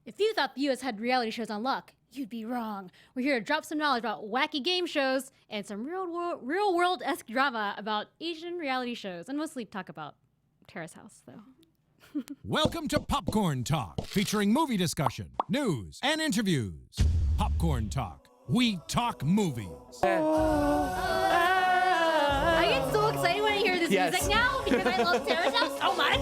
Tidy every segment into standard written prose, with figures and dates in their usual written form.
If you thought the U.S. had reality shows on lock, you'd be wrong. We're here to drop some knowledge about wacky game shows and some real world-esque drama about Asian reality shows, and mostly talk about Terrace House, though. Welcome to Popcorn Talk, featuring movie discussion, news, and interviews. Popcorn Talk. We talk movies. I get so excited when I hear this music now because I love Terrace House so much.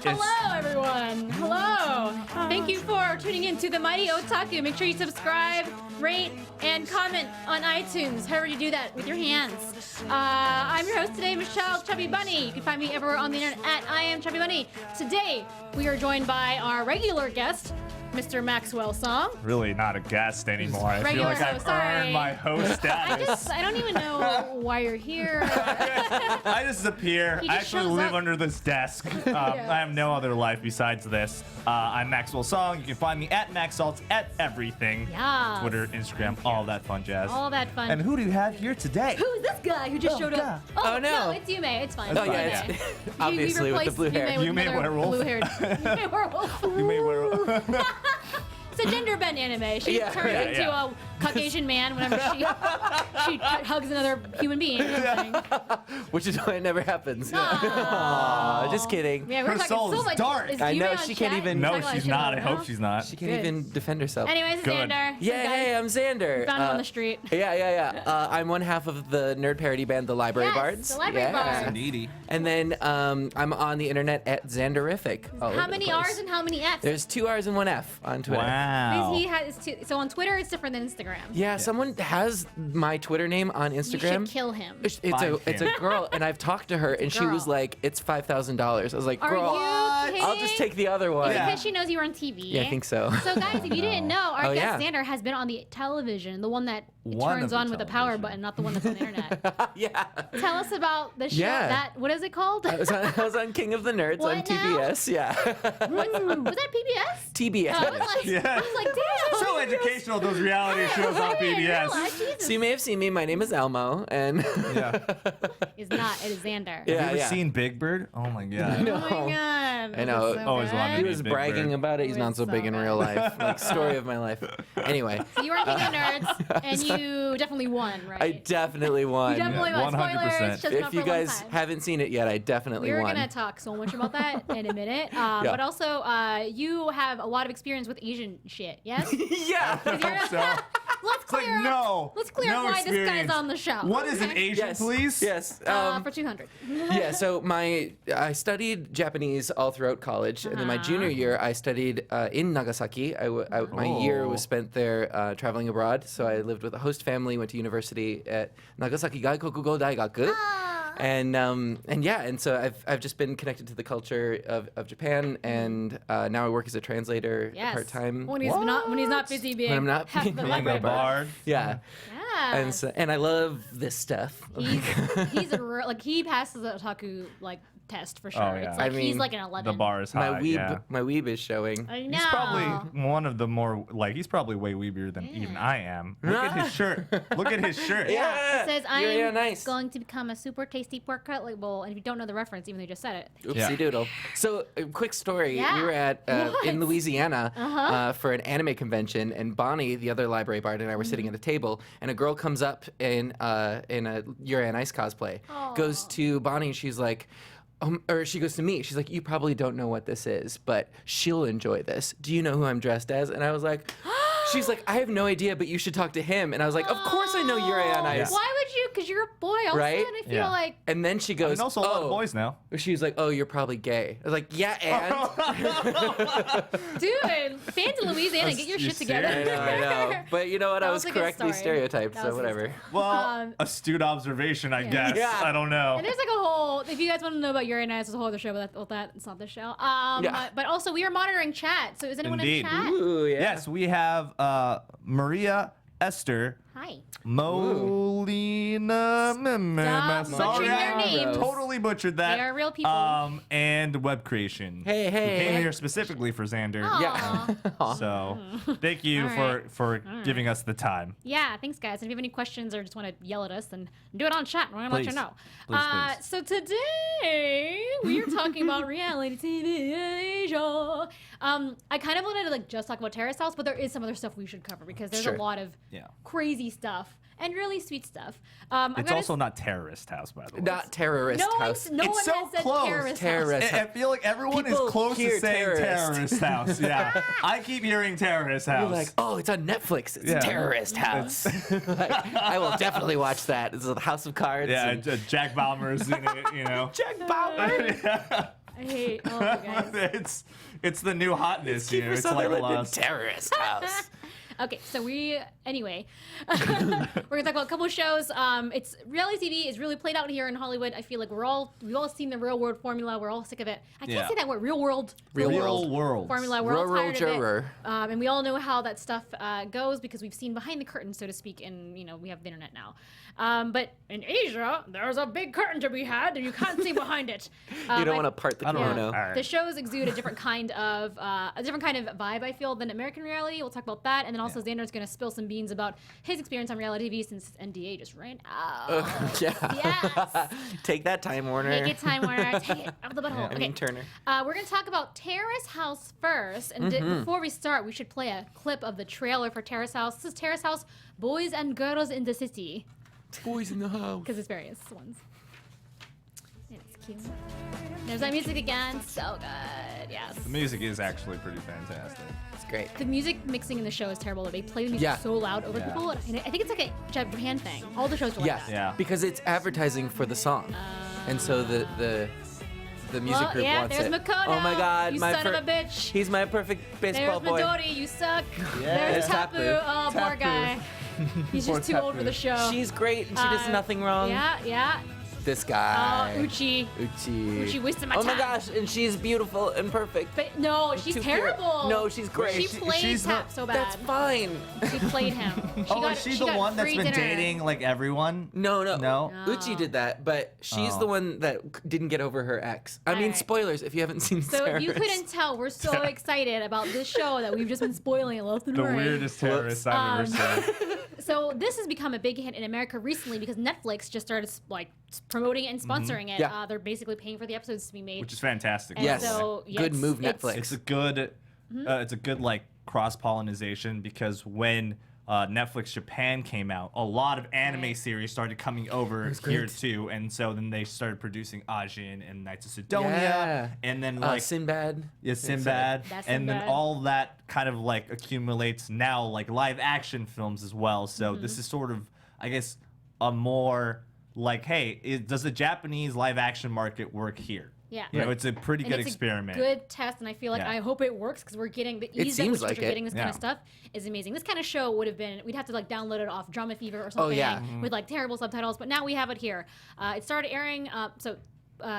Hello, everyone. Hello. Thank you for tuning in to the Mighty Otaku. Make sure you subscribe, rate, and comment on iTunes. However you do that with your hands. I'm your host today, Michelle Chubby Bunny. You can find me everywhere on the internet at I am Chubby Bunny. Today, we are joined by our regular guest, Mr. Maxwell Song. Really not a guest anymore. I feel Regular, like I've earned my host status. I don't even know why you're here. I just appear. He I just actually shows live up. under this desk. I have no other life besides this. I'm Maxwell Song. You can find me at MaxSalts at everything. Yes. Twitter, Instagram, all that fun jazz. All that fun. And who do you have here today? Who's this guy who just showed up? Oh, no. It's Yume. It's fine. Oh, yeah, okay. it's obviously with the blue hair. Yume werewolf. Blue-haired. Yume werewolf. You may wear. It's a gender-bent anime. She turns into a Caucasian man whenever she hugs another human being or something. Which is why it never happens. Aw. Just kidding. Yeah, we're Her talking soul so is much. dark. Is I Yume know, on she chat? can't even- We're No, talking about she's shit not. I right hope now. she's not. She can't Good. even defend herself. Anyways, Good. Xander. Yeah, hey, I'm Xander. Found him on the street. Yeah. I'm one half of the nerd parody band, the Library Yes, Bards. the Library Bards. Indeedy. And then I'm on the internet at Xanderific. all How over the many place. R's and how many F's? There's 2 R's and 1 F on Twitter. Wow. He has so on Twitter it's different than Instagram. Yeah, someone has my Twitter name on You Instagram. should kill him. It's Find a him. girl, and I've talked to her, and she was Girl. like, "It's $5,000." I was like, Are "Girl, you kidding? I'll just take the other one." Is it Yeah. because she knows you were on TV? Yeah, I think so. So guys, if you didn't know, our Oh, guest yeah. Xander has been on the television, the one that One turns of the on with the power television. button, not the one that's on the internet. Yeah. Tell us about the show. Yeah. What is it called? I was on King of the Nerds What on now? TBS. Yeah. was that PBS? TBS. I was like, Yeah. damn. So educational, those reality shows on I didn't realize, PBS. Jesus. So you may have seen me. My name is Elmo, and Yeah. It's not. It is Xander. Yeah. Have you ever seen Big Bird? Oh my god. Oh my god. I know. This is so Always good. wanted he to was Big bragging Bird. about it. He's It not was so so big in good. real life. Like story of my life. Anyway, So you were on King of Nerds, and you definitely won, right? I definitely won. You definitely won. 100%. Spoilers. Just If not you for a long guys time. haven't seen it yet, I definitely We're won. gonna talk so much about that in a minute. But also, you have a lot of experience with Asian shit. Yes. Yeah. Let's It's like, clear. no. Let's clear no why this guy's experience. on the show. What is an okay? Asian, Yes. please? Yes. For 200. Yeah, so I studied Japanese all throughout college, and then my junior year I studied in Nagasaki. My year was spent there traveling abroad. So I lived with a host family, went to university at Nagasaki Gaikokugo Daigaku. And so I've just been connected to the culture of Japan, and now I work as a translator Yes. part time. When he's not busy being When I'm not half being the a library The bar. Bard. Yeah, Yeah. and I love this stuff. He's a real, like he passes the otaku like test for sure. Oh, yeah. It's like I he's mean, like an 11. The bar is high. my weeb is showing. I know. He's probably one of the more he's probably way weebier than even I am. Look at his shirt. Look at his shirt. Yeah. It says I You're am nice. going to become a super tasty pork cutlet bowl, and if you don't know the reference, even though you just said it, Oopsie Yeah. doodle. So, a quick story. Yeah. We were at in What? Louisiana for an anime convention, and Bonnie, the other library bard, and I were sitting at a table, and a girl comes up in a Yuri on Ice cosplay, goes to Bonnie, and she's like. Or she goes to me. She's like, "You probably don't know what this is, but she'll enjoy this. Do you know who I'm dressed as?" And I was like, she's like, "I have no idea, but you should talk to him." And I was like, "Of course I know Yuri on Ice." Why would you? Because you're a boy also, Right? and I feel Yeah. like And then she goes, And also a lot of boys now. She was like, "Oh, you're probably gay." I was like, "Yeah, and." dude, fans in Louisiana, get your You shit together. serious? I know. But you know what? That I was was a good correctly story. stereotyped, That so was a good whatever. Well, astute observation, I guess. Yeah. I don't know. And there's like a whole. If you guys want to know about Yuri and I, there's a whole other show about that. It's not this show. But also we are monitoring chat. So is anyone Indeed. in chat? Ooh, yeah. Yes, we have Maria Esther Hi. Molina. Stop butchering their names. Totally butchered that. They are real people. And Web Creation. Hey, Who hey. came here specifically for Xander. Aw. So thank you All right. for giving us the time. Yeah, thanks, guys. And if you have any questions or just want to yell at us, then do it on chat. We're going to let you Please. know. Please, please. So today, we are talking about reality TV show. I kind of wanted to like just talk about Terrace House, but there is some other stuff we should cover because there's a lot of crazy stuff and really sweet stuff. It's also not Terrorist House, by the way. Not Terrorist House. No one so has said close. Terrorist House. I feel like everyone People is close hear to saying terrorist. Terrorist House. Yeah, I keep hearing Terrorist House. You're like, oh, it's on Netflix. It's Terrorist House. Like, I will definitely watch that. It's the House of Cards. yeah, and- Jack Baumer's in it. You know, Jack Bauer. I hate all of you guys. it's the new hotness. You know, Kiefer it's like Sutherland in Lost. Terrorist House. Okay, so anyway, we're gonna talk about a couple of shows. It's reality TV is really played out here in Hollywood. I feel like we've all seen the real world formula. We're all sick of it. I can't say that word. Real world formula. We're all tired of it. And we all know how that stuff goes because we've seen behind the curtain, so to speak, and we have the internet now. But in Asia, there's a big curtain to be had, and you can't see behind it. You don't want to part the kimono. Right. The shows exude a different kind of vibe, I feel, than American reality. We'll talk about that, and then also Xander's going to spill some beans about his experience on reality TV since NDA just ran out. Yes. Take that, Time Warner. Take it, Time Warner. Take it out of the butthole. I Okay. mean, Turner. We're going to talk about Terrace House first. And before we start, we should play a clip of the trailer for Terrace House. This is Terrace House, Boys and Girls in the City. Boys in the house. Because it's various ones. It's cute. There's that music again. So good. Yes. The music is actually pretty fantastic. It's great. The music mixing in the show is terrible. They play the music so loud over people. And I think it's like a Japan thing. All the shows are like that. Yeah. Because it's advertising for the song. And so the music group wants there's it. Makoto. Oh my God, You my son of a bitch. He's my perfect baseball There's boy. Midori, you suck. Yeah. There's Tapu. Tapu. Oh, poor Tapu. guy. He's just too old for the show. She's great and she does nothing wrong. Yeah. This guy. Uchi. Uchi wasted my Oh my time. gosh, and she's beautiful and perfect. But no, she's Too terrible. pure. No, she's great. She played she's Tap not- so bad. That's fine. She played him. Is she the one that's been dating like everyone? No. No. Uchi did that, but she's the one that didn't get over her ex. I mean, Alright. spoilers if you haven't seen So if you Terrorist. couldn't tell, we're so excited about this show that we've just been spoiling it left and The right. weirdest terrorist I've ever seen. So this has become a big hit in America recently because Netflix just started like promoting it and sponsoring it. Yeah. They're basically paying for the episodes to be made. Which is fantastic. And Yes. so, Good move, it's- Netflix. It's a good, it's a good like cross pollination because when Netflix Japan came out, a lot of anime series started coming over here too, and so then they started producing Ajin and Knights of Sidonia, and then like Sinbad. Sinbad, That's and then Sinbad. all that kind of like accumulates now like live action films as well. So this is sort of, I guess, a more like, hey, does the Japanese live action market work here? Yeah. You know, it's a pretty And good it's experiment. A good test, and I feel like Yeah. I hope it works because we're getting the ease at seems which like we're it. getting this kind of Yeah. stuff is amazing. This kind of show would have been we'd have to like download it off Drama Fever or something yeah. with like terrible subtitles, but now we have it here. It started airing.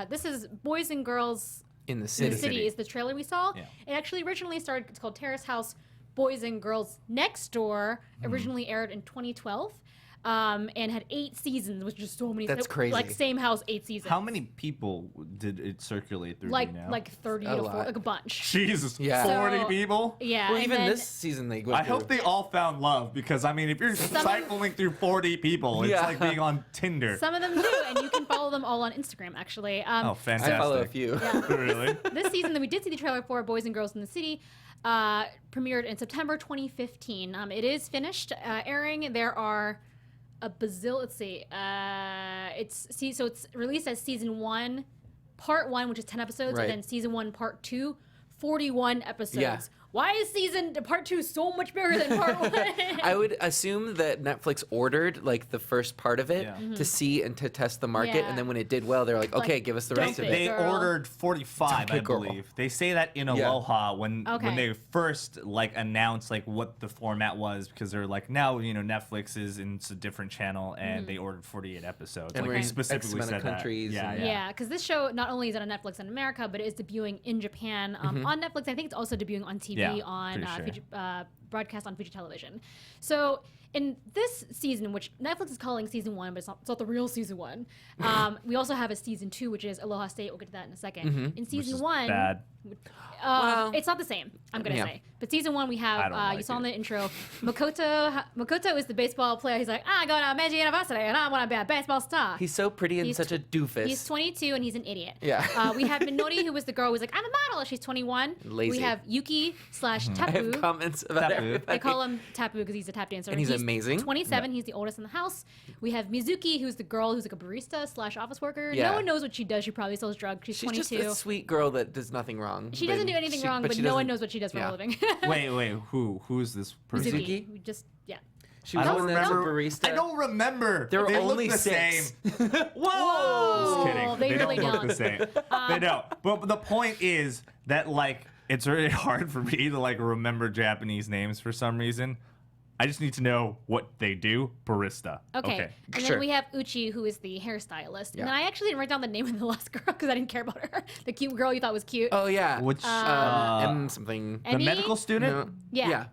This is Boys and Girls In the in city. the City is the trailer we saw. Yeah. It actually originally started. It's called Terrace House Boys and Girls Next Door. Originally aired in 2012. And had 8 seasons, which is so many. That's crazy. Like same house, 8 seasons. How many people did it circulate through? Like do you know? like 30 A to 40, lot. like a bunch. Jesus, Yeah. 40 So- people. Yeah. Well, and even then, this season they go I through. hope they all found love because I mean, if you're cycling through 40 people, it's Yeah. like being on Tinder. Some of them do, and you can follow them all on Instagram, actually. Oh, fantastic! I follow a few. Really? This season that we did see the trailer for, Boys and Girls in the City, premiered in September 2015. It is finished airing. There are a bazillion. Let's see. So it's released as season 1, part 1, which is 10 episodes, Right. and then season 1, part 2, 41 episodes. Yeah. Why is part 2 so much bigger than part 1? I would assume that Netflix ordered like the first part of it Yeah. to see and to test the market, Yeah. and then when it did well, they're like, okay, give us the rest of dump it. They Girl. ordered 45, I Dump it, girl. believe. They say that in Yeah. Aloha when Okay. they first like announced like what the format was because they're like now Netflix is in a different channel and they ordered 48 episodes. And like we're they in specifically X amount said of countries that. and- Yeah, because this show not only is it on Netflix in America, but it is debuting in Japan on Netflix. I think it's also debuting on TV Yeah, on pretty sure. broadcast on Fuji Television. So in this season, which Netflix is calling season 1, but it's not the real season 1. We also have a season 2, which is Aloha State. We'll get to that in a second. In season 1, bad. it's not the same. I'm gonna say, but season 1 we I have don't like you saw in it. the intro, Makoto is the baseball player. He's like, I'm going to Meiji University and I want to be a baseball star. He's so pretty and He's such a doofus. He's 22 and he's an idiot. Yeah. We have Minori, who was the girl who was like, I'm a model. She's 21. Lazy. We have Yuki slash I have Tapu. comments about Tapu. everybody. They call him Tapu because he's a tap dancer. And he's amazing. 27. He's the oldest in the house. We have Mizuki, who's the girl who's like a barista slash office worker. Yeah. No one knows what she does. She probably sells drugs. She's 22. just a sweet girl that does nothing wrong. She doesn't do anything wrong, but she no one doesn't- knows what she does for yeah. a living. Wait, who's this person? Mizuki. We just, yeah. She was I the don't one that's a remember. barista. I don't remember. There were They only look the 6. same. Whoa. Just kidding. They don't really look don't. the same. They don't. But the point is that like it's really hard for me to like remember Japanese names for some reason. I just need to know what they do. Barista. Okay. And Sure. then we have Uchi, who is the hairstylist. Yeah. And then I actually didn't write down the name of the last girl because I didn't care about her. The cute girl you thought was cute. Oh yeah. Which M something. the Emmy? medical student? No. Yeah. Yeah.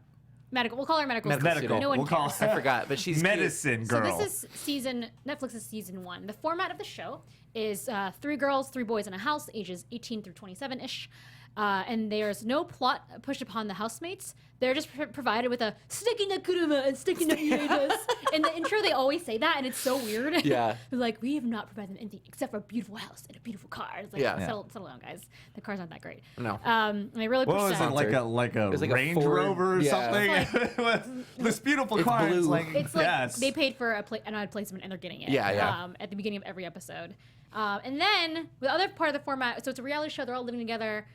Medical. We'll call her medical. Medical student. Medical. No one We'll call cares. her. I forgot, but she's cute. Medicine girl. So this is Netflix's season 1. The format of the show is 3 girls, 3 boys in a house, ages 18 through 27-ish. And there's no plot pushed upon the housemates. They're just provided with a sticky na kuruma and sticky na iretas. In the intro, they always say that, and it's so weird. Yeah. They're like, we have not provided them anything except for a beautiful house and a beautiful car. It's like, Yeah. settle down, guys. The car's not that great. No. And they really What push was that. it, like a was like a Range Ford- Rover or yeah. something? This beautiful It's car. blue. It's like, It's like yes. they paid for an ad placement and they're getting it. Yeah, yeah. At the beginning of every episode. And then the other part of the format, so it's a reality show. They're all living together.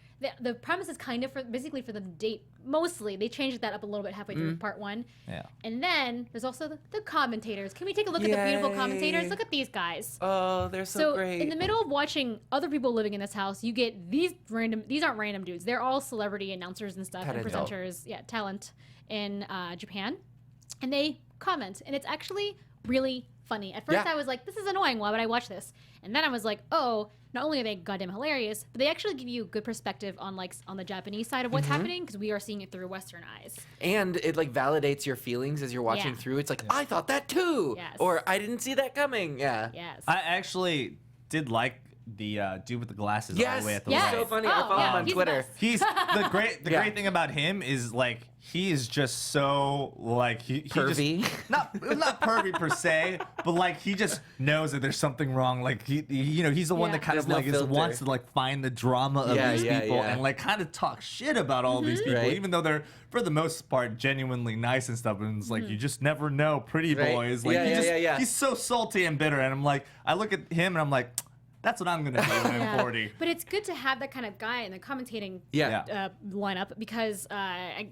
The premise is kind of basically for them to date. Mostly, they changed that up a little bit halfway through part 1. Yeah. And then there's also the commentators. Can we take a look at the beautiful commentators? Yay. Look at these guys. Oh, they're so great. in the middle of watching other people living in this house, you get these aren't random dudes. They're all celebrity announcers and stuff Talent. and presenters. Yeah, talent in Japan. And they comment. And it's actually really funny. At first Yeah. I was like, this is annoying. Why would I watch this? And then I was like, oh, not only are they goddamn hilarious, but they actually give you good perspective on the Japanese side of what's happening because we are seeing it through Western eyes. And it like validates your feelings as you're watching Yeah. through. It's like, I thought that too. Yes. Or I didn't see that coming. Yeah. Yes. I actually did like the dude with the glasses all Yes. the way at the He's Yes. right. so funny. Oh, I follow yeah, him on he's the Twitter. best. He's the Yeah. great thing about him is like he is just so like he Pervy. just not pervy per se, but like he just knows that there's something wrong. Like he's the one Yeah. that kind There's of no like filter. wants to like find the drama of Yeah, these yeah, people yeah. and like kind of talk shit about all these people, Right. even though they're for the most part genuinely nice and stuff. And it's like you just never know, pretty Right. boys. Like Yeah. he's so salty and bitter, and I'm like I look at him and I'm like. That's what I'm gonna do when I'm 40. But it's good to have that kind of guy in the commentating Yeah. lineup because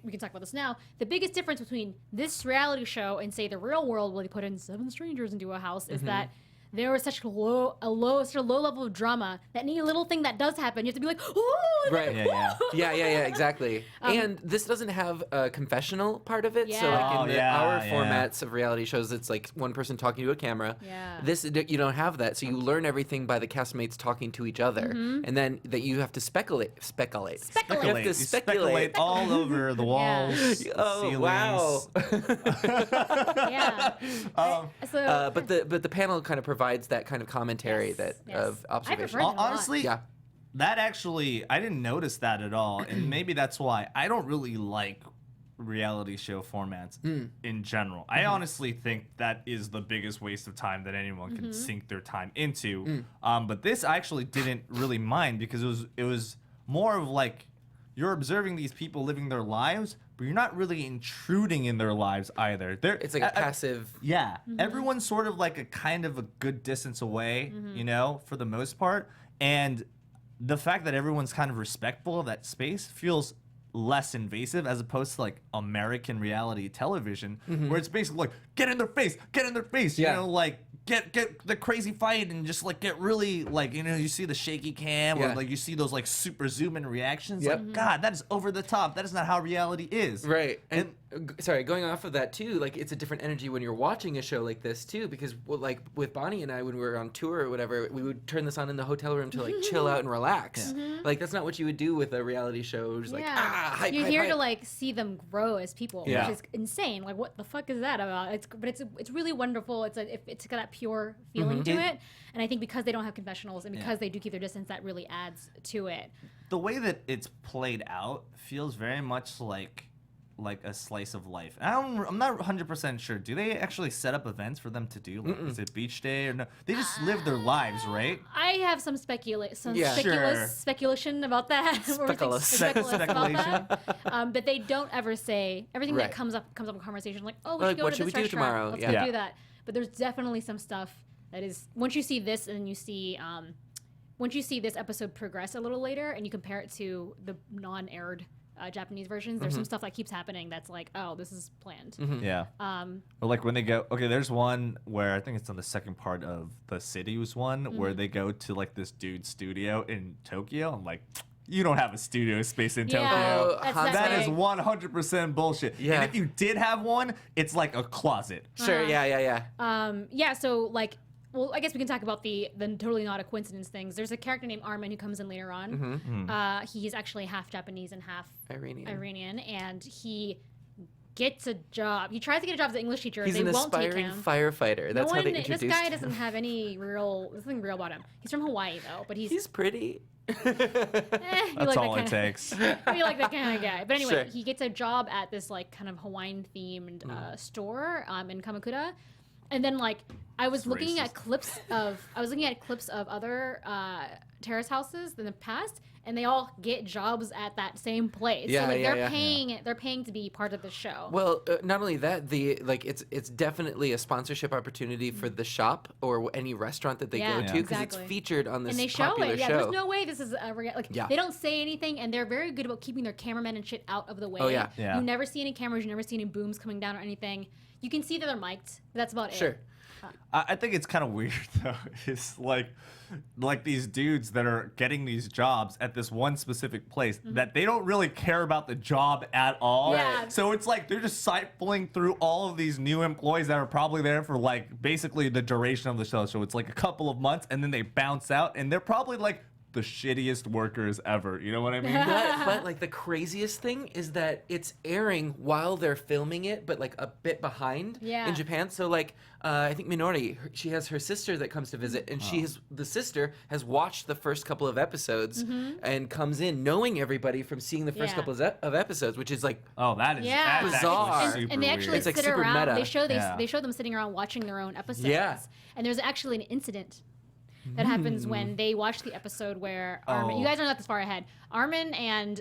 we can talk about this now. The biggest difference between this reality show and say the real world, where they put in 7 strangers into a house, is that there was such a low level of drama that any little thing that does happen, you have to be like, oh, Right. Yeah. Yeah, exactly. And this doesn't have a confessional part of it. So Yeah. like Oh, in yeah, our yeah. formats of reality shows, it's like one person talking to a camera. Yeah. This you don't have that. So you learn everything by the castmates talking to each other, and then that you have to speculate. You have to You speculate all over the walls, Oh ceilings. wow! yeah. So But the panel kind of provides that kind of commentary Yes, that yes. of I observation. prefer that a lot. Honestly, Yeah. that actually I didn't notice that at all, and maybe that's why I don't really like reality show formats in general. I honestly think that is the biggest waste of time that anyone can sink their time into. But this I actually didn't really mind because it was more of like you're observing these people living their lives, but you're not really intruding in their lives either. It's like a passive. Yeah, everyone's sort of like a kind of a good distance away, for the most part. And the fact that everyone's kind of respectful of that space feels less invasive as opposed to like American reality television, where it's basically like get in their face, Yeah. like get the crazy fight and just like get really like you see the shaky cam or Yeah. like you see those like super zoom in reactions. Yep. Like God, that is over the top. That is not how reality is. Right. And going off of that too, like it's a different energy when you're watching a show like this too, because like with Bonnie and I, when we were on tour or whatever, we would turn this on in the hotel room to like chill out and relax. Like that's not what you would do with a reality show. Just like hype, you're hype, here hype. to like see them grow as people, Yeah. which is insane. Like what the fuck is that about? It's really wonderful. It's got that pure feeling to it, and I think because they don't have confessionals and because they do keep their distance, that really adds to it. The way that it's played out feels very much like a slice of life. I'm not 100% sure. Do they actually set up events for them to do? Like, is it beach day or no? They just live their lives, right? I have some speculation about that. Speculation. About that. But they don't ever say everything that comes up in conversation. Like, oh, we should go what to should this we do restaurant. tomorrow? Let's Yeah. go do that. But there's definitely some stuff that is once you see this and then you see once you see this episode progress a little later and you compare it to the non-aired Japanese versions, there's some stuff that keeps happening that's like, oh, this is planned. Yeah. Or like when they go, okay, there's one where I think it's on the second part of the Cities one where they go to like this dude's studio in Tokyo. I'm like, you don't have a studio space in Tokyo. That's That is big. 100% bullshit. Yeah. And if you did have one, it's like a closet. Sure, yeah. So like, well, I guess we can talk about the totally not a coincidence things. There's a character named Armin who comes in later on. He's actually half Japanese and half Iranian, and he gets a job. He tries to get a job as an English teacher. He's they an won't take aspiring him. firefighter. That's how they introduced This guy him. doesn't have nothing real about him. He's from Hawaii though, but He's pretty. That's all it takes. You like that kind of guy. But anyway, Sure. he gets a job at this like kind of Hawaiian themed store in Kamakura. And then like I was looking at clips of other terrace houses in the past, and they all get jobs at that same place. Yeah, so like yeah, they're paying to be part of the show. Well, not only that, it's definitely a sponsorship opportunity for the shop or any restaurant that they go to because it's featured on this and they show popular it. Yeah, show. there's no way this is they don't say anything, and they're very good about keeping their cameramen and shit out of the way. Oh, yeah. Yeah. You never see any cameras. You never see any booms coming down or anything. You can see that they're mic'd. But that's about Sure. it. I think it's kind of weird though. It's like these dudes that are getting these jobs at this one specific place that they don't really care about the job at all. Yeah. So it's like they're just siphoning through all of these new employees that are probably there for like basically the duration of the show. So it's like a couple of months and then they bounce out and they're probably like the shittiest workers ever. You know what I mean? But like the craziest thing is that it's airing while they're filming it, but like a bit behind in Japan. So like I think Minori, she has her sister that comes to visit, and the sister has watched the first couple of episodes and comes in knowing everybody from seeing the first couple of episodes, which is like That's bizarre. actually super and they actually weird. It's like sit super around. meta. They show them sitting around watching their own episodes. Yeah. And there's actually an incident that happens when they watch the episode where Armin. You guys are not this far ahead. Armin and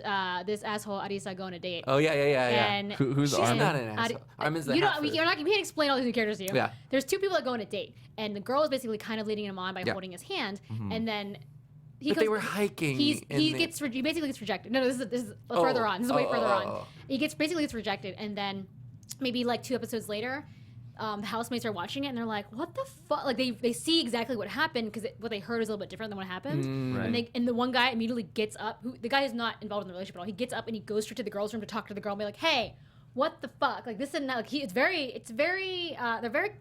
this asshole Arisa go on a date. Oh yeah. And Who's she's Armin? Not an asshole. Armin's the we half can't explain all these new characters to you. Yeah. There's two people that go on a date, and the girl is basically kind of leading him on by holding his hand, and then But they were hiking. He basically gets rejected. No, this is further on. This is way further on. He basically gets rejected, and then maybe like 2 episodes later, the housemates are watching it and they're like, "What the fuck?" Like they see exactly what happened because what they heard is a little bit different than what happened. Right. And the one guy immediately gets up. The guy is not involved in the relationship at all. He gets up and he goes straight to the girls' room to talk to the girl and be like, "Hey, what the fuck?" Like this and that. Like they're very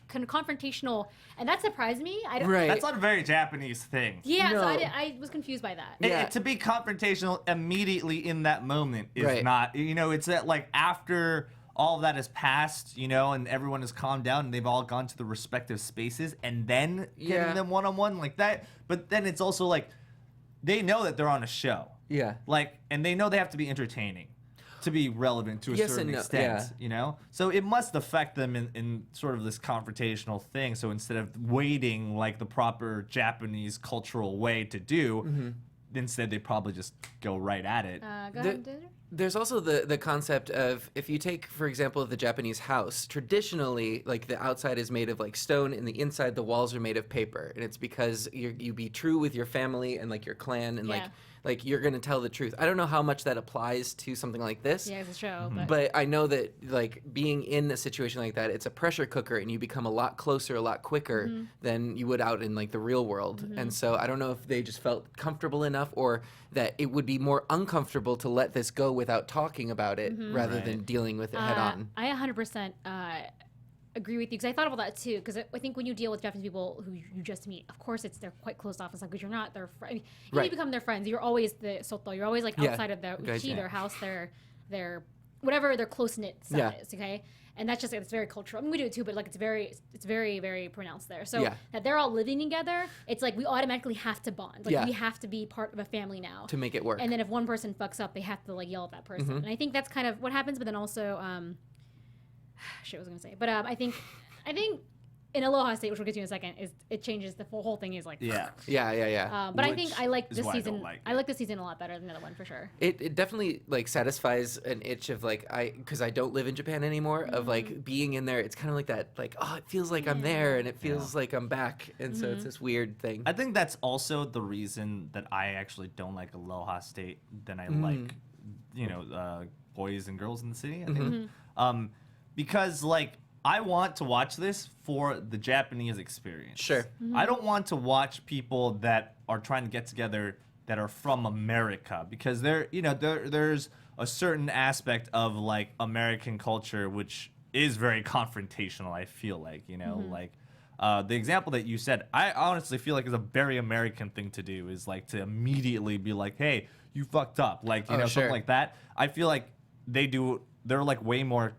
confrontational, and that surprised me. That's not a very Japanese thing. Yeah, No. so I was confused by that. And to be confrontational immediately in that moment is not, it's that like after all of that has passed, and everyone has calmed down and they've all gone to the respective spaces and then getting them one-on-one like that. But then it's also like they know that they're on a show. Yeah. Like, and they know they have to be entertaining to be relevant to a certain extent, So it must affect them in sort of this confrontational thing. So instead of waiting like the proper Japanese cultural way to do, instead they probably just go right at it. Go ahead, Deirdre. There's also the concept of, if you take, for example, the Japanese house, traditionally, like, the outside is made of, like, stone, and the inside, the walls are made of paper. And it's because you be true with your family and, like, your clan, and, like you're going to tell the truth. I don't know how much that applies to something like this. Yeah, it's a show. But I know that, like, being in a situation like that, it's a pressure cooker, and you become a lot closer, a lot quicker than you would out in, like, the real world. And so I don't know if they just felt comfortable enough, or that it would be more uncomfortable to let this go without talking about it rather than dealing with it head on. I 100% agree with you because I thought about that too. Because I think when you deal with Japanese people who you just meet, of course they're quite closed off. It's like, because you're not their friend. I mean, you become their friends. You're always the soto. You're always like outside of their uchi, their house, their whatever their close knit side is. Okay. And that's just, it's very cultural. I mean, we do it too, but like it's very, very pronounced there. So that they're all living together, it's like we automatically have to bond. Like we have to be part of a family now to make it work. And then if one person fucks up, they have to like yell at that person. And I think that's kind of what happens. But then also, shit, I was gonna say. But I think in Aloha State, which we'll get to in a second, is it changes the whole thing is like yeah. But I think I like this why I season. don't like I like this season a lot better than the other one for sure. It definitely like satisfies an itch of like because I don't live in Japan anymore of like being in there. It's kind of like that like it feels like I'm there and it feels like I'm back, and so it's this weird thing. I think that's also the reason that I actually don't like Aloha State than I like, boys and girls in the city. I think, because like I want to watch this for the Japanese experience. Sure. I don't want to watch people that are trying to get together that are from America, because there's a certain aspect of like American culture which is very confrontational. I feel like like the example that you said, I honestly feel like is a very American thing to do, is like to immediately be like, hey, you fucked up, like something like that. I feel like they're like way more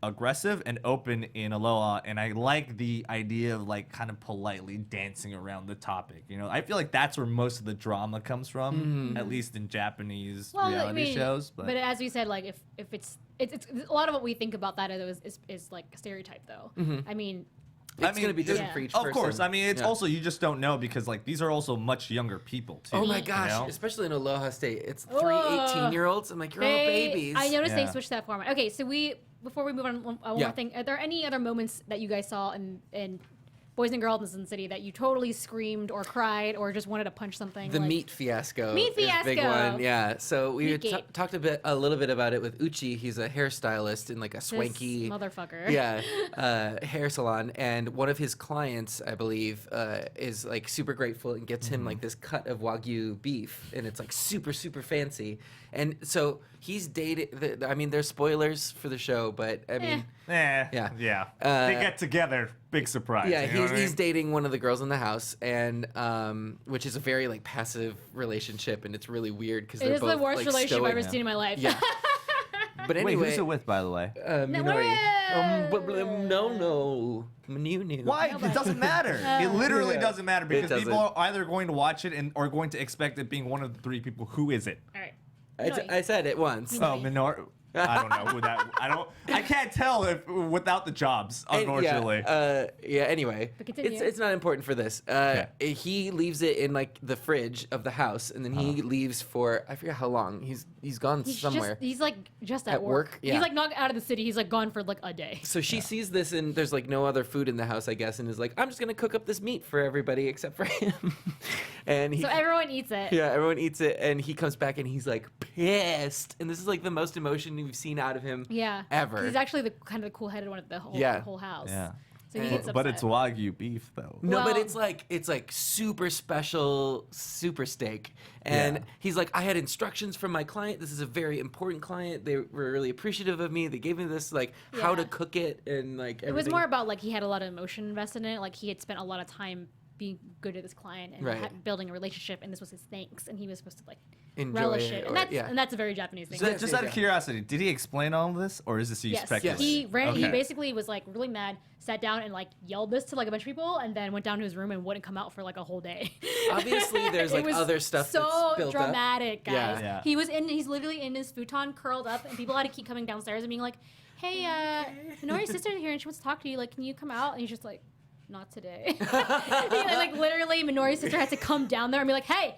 aggressive and open in Aloha, and I like the idea of like kind of politely dancing around the topic. I feel like that's where most of the drama comes from, at least in Japanese reality shows. But as we said, like if it's a lot of what we think about that is like a stereotype though. I mean, it's going to be different for each person. Of course. I mean, it's also, you just don't know, because like these are also much younger people too. Oh my gosh, especially in Aloha State. It's 3 18-year-olds. I'm like, you're all babies. I noticed they switched that format. Okay, so before we move on, one more thing. Are there any other moments that you guys saw in Boys and Girls in the City that you totally screamed or cried or just wanted to punch something? The meat fiasco. Meat is fiasco. Big one. Yeah. So we talked a little bit about it with Uchi. He's a hairstylist in like a swanky motherfucker. Hair salon, and one of his clients, I believe, is like super grateful and gets him like this cut of Wagyu beef, and it's like super fancy. And so he's dated. I mean, there's spoilers for the show, but I mean, they get together. Big surprise. Yeah, he's dating one of the girls in the house, and which is a very like passive relationship, and it's really weird because they're both the worst like, relationship stoic. I've ever seen in my life. Yeah. But anyway, wait, who's it with, by the way? Minori. No. Why? It doesn't matter. It literally doesn't matter, because doesn't. people are either going to watch it and are going to expect it being one of the 3 people. Who is it? All right. I said it once. Oh, Minori. I don't know who that. I can't tell if without the jobs, unfortunately. Anyway, But continue. it's not important for this. He leaves it in like the fridge of the house, and then he leaves for I forget how long. He's gone somewhere. He's like just at At work? Yeah. He's like not out of the city. He's like gone for like a day. So she sees this, and there's like no other food in the house, I guess, and is like, I'm just gonna cook up this meat for everybody except for him. And So everyone eats it. yeah, everyone eats it, and he comes back and he's like pissed, and this is like the most emotion we've seen out of him. Yeah. Ever. He's actually the kind of the cool-headed one of the whole house. Yeah. So he gets upset. But it's Wagyu beef, though. No, but Well- it's like super special, super steak. And he's like, I had instructions from my client. This is a very important client. They were really appreciative of me. They gave me this like how to cook it and like everything. It was more about like he had a lot of emotion invested in it. Like he had spent a lot of time being good to this client and building a relationship, and this was his thanks, and he was supposed to like Enjoy relish it, it. or- And that's a very Japanese thing. So just out of curiosity, did he explain all of this, or is this you Yes. speculating? He ran. He Okay. basically was like really mad, sat down and like yelled this to like a bunch of people, and then went down to his room and wouldn't come out for like a whole day. Obviously, there's It like was other stuff so that's built up. dramatic, guys. Yeah. He's literally in his futon, curled up, and people had to keep coming downstairs and being like, "Hey, Minori's sister's here and she wants to talk to you. Like, can you come out?" And he's just like, "Not today." Like literally, Minori's sister had to come down there and be like, "Hey,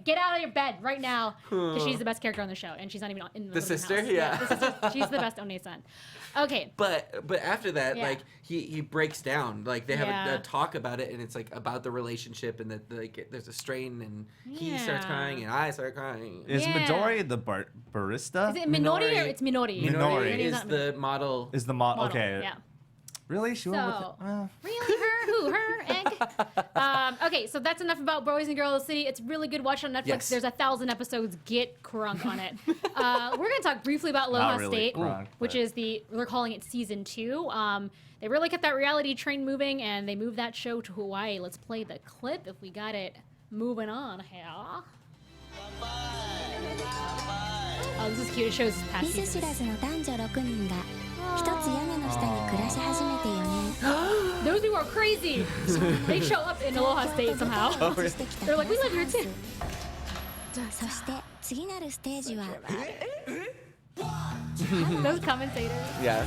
get out of your bed right now," because she's the best character on the show, and she's not even in the sister? house. Yeah. The sister, she's the best One-san. Okay. But after that, Yeah. like he breaks down. Like they have Yeah. a talk about it, and it's like about the relationship, and that like there's a strain, and he starts Yeah. crying, and I start crying. Is Yeah. Midori the barista? Is it Minori or it's Minori? Minori. It is not the model. Is the model. okay? Yeah. Really? She went with So, it? really, her? Who? her egg. Okay, so that's enough about Boys and Girls City. It's really good. Watch it on Netflix. Yes. There's 1,000 episodes. Get crunk on it. We're going to talk briefly about Aloha Not really State, crunk, which but- is we're calling it season 2. They really kept that reality train moving, and they moved that show to Hawaii. Let's play the clip if we got it moving on here. Oh, this is cute. It shows past 見ず知 seasons. らずの男女6人が一つ屋根の下に暮らし始めて4年 Those people are crazy. They show up in Aloha State somehow. してきた They're like, we live here too. そして次なるステージは Those commentators. Yeah.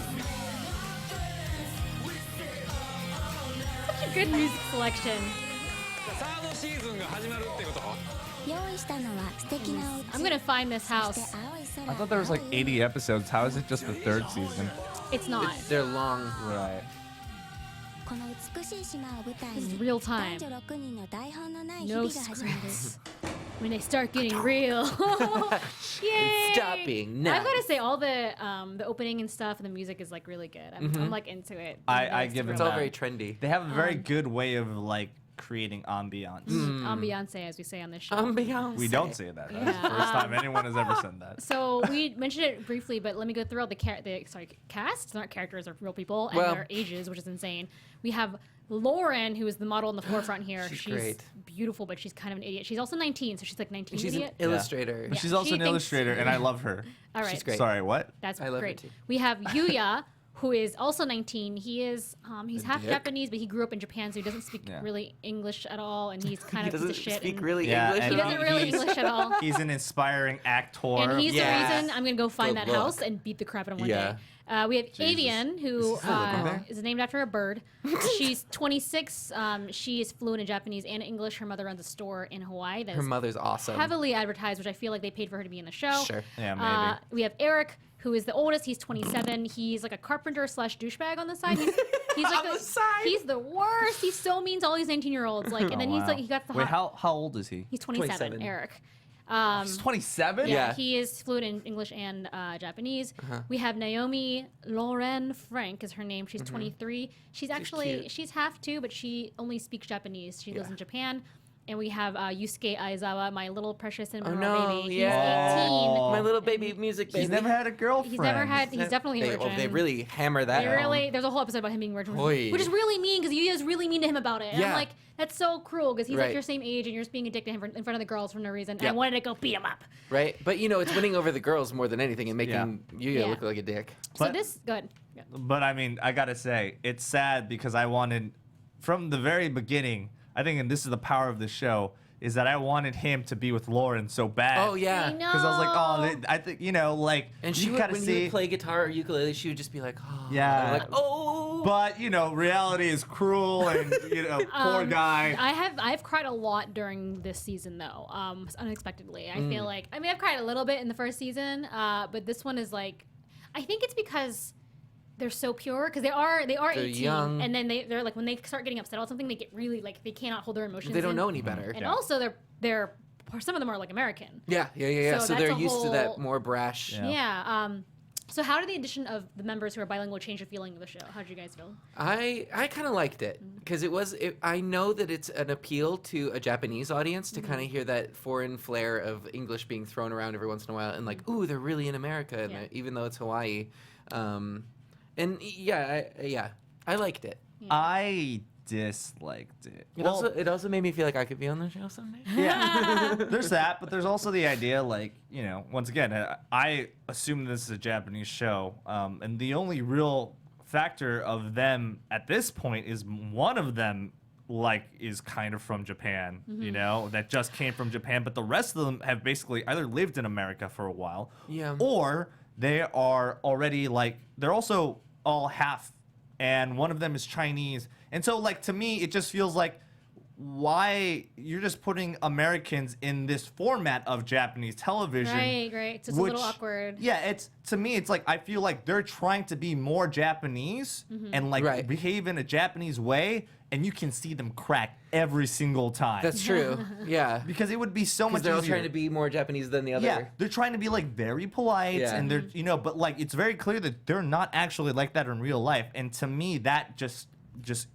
Such a good music selection. サードシーズンが始まるってこと？用意したのは素敵なお家 I'm gonna find this そ house. して青い空 I thought there was like 80 episodes. How is it just the 3rd season? It's not. They're long. Right. この美しい島を舞台 This is に real time. 男女6人の台本のない日 No 々が始まる scripts. When they start getting real. Yay! Stop being nuts. I've gotta say, all the opening and stuff and the music is like really good. I'm like into it. I It's give it It's real all that. very trendy. They have a very good way of like creating ambiance. ambiance, as we say on this show. Ambiance. We don't say that. That's the first time anyone has ever said that. So we mentioned it briefly, but let me go through all the cast. They're not characters, they're real people and Well- their ages, which is insane. We have Lauren, who is the model in the forefront here. She's great. beautiful, but she's kind of an idiot. She's also 19, so she's like 19 She's an idiot. illustrator. Yeah. She's also she an thinks- illustrator, and I love her. All right, She's great. Sorry, what? that's I love her great. too. We have Yuya, who is also 19. He is he's half dick. Japanese, but he grew up in Japan, so he doesn't speak Yeah. really English at all, and he's kind He of a piece doesn't of shit. speak and really Yeah, English. and he doesn't really he's- English at all. He's an inspiring actor. And he's Yeah. the reason I'm gonna go find Good that house look. and beat the crap out of him one Yeah. day. We have Avian, who there? is named after a bird. She's 26. She is fluent in Japanese and English. Her mother runs a store in Hawaii that Her is mother's awesome. heavily advertised, which I feel like they paid for her to be in the show. Sure. Yeah, maybe. We have Eric, who is the oldest. He's 27. He's like a carpenter / douchebag on the side. He's like On the side? He's the worst. He's so mean to all these 19-year-olds. Like, and then Oh, he's wow. like, he got the Wait, hot. how old is he? He's 27. 27. Eric. He's 27? Yeah. He is fluent in English and Japanese. Uh-huh. We have Naomi Lauren Frank is her name. She's 23. She's actually cute. she's half too, but she only speaks Japanese. She lives in Japan. And we have Yusuke Aizawa, my little precious cinnamon roll no, baby. yeah. He's 18. My little baby music baby. He's never had a girlfriend. He's never had. He's definitely a They, virgin. they really hammer that. They home. really. There's a whole episode about him being virgin, Oy. which is really mean because Yuya's really mean to him about it. And I'm Yeah. like, that's so cruel because he's like Right. your same age and you're just being a dick to him in front of the girls for no reason. And I Yep. wanted to go beat him up. Right? But you know, it's winning over the girls more than anything and making Yuya Yeah. look like a dick. So But- this, good. Yeah. But I mean, I gotta say, it's sad because I wanted, from the very beginning, I think, and this is the power of the show, is that I wanted him to be with Lauren so bad. Oh yeah. I know. Because I was like, oh, I think, like, And she you would, gotta when he see. would play guitar or ukulele, she would just be like, oh. Yeah. And like, oh. But, reality is cruel and, poor guy. I've cried a lot during this season though, unexpectedly. I feel like I've cried a little bit in the first season, but this one is like, I think it's because they're so pure because they are 18, young. and then they're like when they start getting upset about something, they get really like they cannot hold their emotions. They don't in. know any better. And also they're some of them are like American. Yeah. So So they're that's a used to that whole- more brash. Yeah. Yeah. So how did the addition of the members who are bilingual change your feeling of the show? How did you guys feel? I kind of liked it because I know that it's an appeal to a Japanese audience to kind of hear that foreign flair of English being thrown around every once in a while and like, ooh, they're really in America, and Yeah. even though it's Hawaii. And I liked it. I disliked it. It also made me feel like I could be on the show someday. Yeah, there's that, but there's also the idea, like, once again, I assume this is a Japanese show, and the only real factor of them at this point is one of them, like, is kind of from Japan, that just came from Japan, but the rest of them have basically either lived in America for a while, Yeah. or they are already, like, they're also all half, and one of them is Chinese, and so, like, to me, it just feels like, why you're just putting Americans in this format of Japanese television. Right. It's just a little awkward. Yeah, to me, it's like, I feel like they're trying to be more Japanese and like Right. behave in a Japanese way, and you can see them crack every single time. That's true. Yeah. because it would be so much Because they're all easier. trying to be more Japanese than the other. Yeah, they're trying to be like very polite, Yeah. and they're but like it's very clear that they're not actually like that in real life. And to me, that just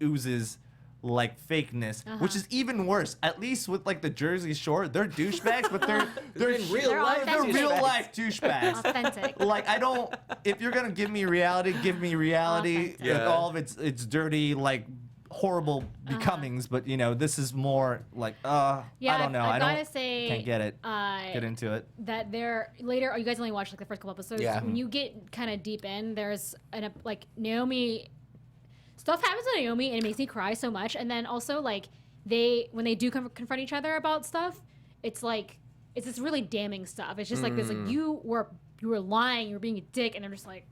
oozes like fakeness, which is even worse. At least with like the Jersey Shore, they're douchebags, but they're in real They're life. authentic. real life douchebags. Authentic. Like I don't. If you're gonna give me reality, give me reality Authentic. with all of its dirty like horrible becomings. But you know, this is more like I don't know. I've I gotta say, can't get it. Get into it. that there later. You guys only watched like the first couple episodes. Yeah. When you get kind of deep in, there's like Naomi. Stuff happens to Naomi and it makes me cry so much. And then also like when they do confront each other about stuff, it's like it's this really damning stuff. It's just like this like you were lying, you were being a dick, and I'm just like.